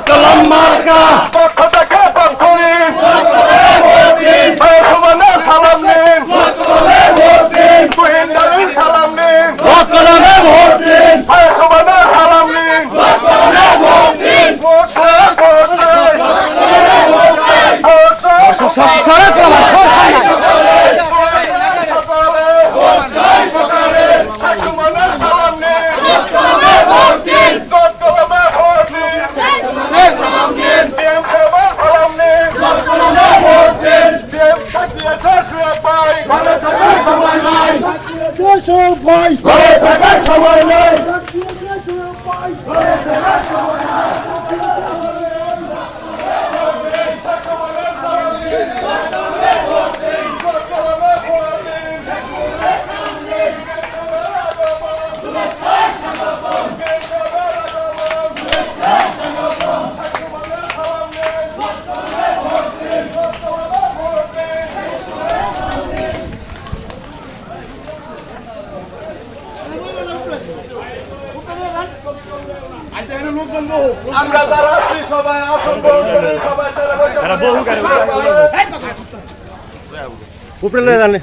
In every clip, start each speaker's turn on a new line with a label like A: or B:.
A: কলম মার্কা
B: পক্ষ থেকে পক্ষ নিন সমানে সালাম নিন তুহিন ডালির সালাম নিন
A: কলমে ভোট দিন
B: সমানে সালাম নিন
A: সরে
B: সময় নাই আমরা যারা আছি সবাই আসন সবাই
A: উপরে লয়ে যান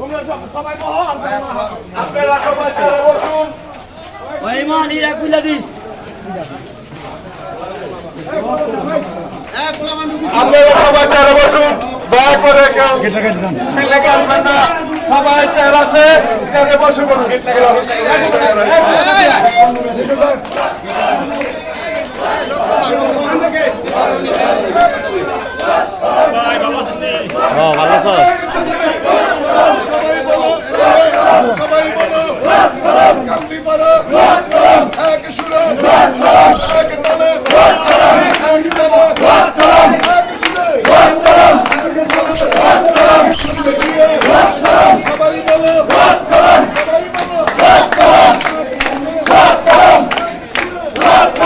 B: আপনারা সবাই যারা বসুন আপনারা সবাই যারা বসুন দয়া করে কেউ লেগে আসবেন না সবাই চেয়ার আছে চেয়ারে বসে বলুন
A: ভালো স্যার
B: সবাই বলো গান্ধী বলো এক সুরে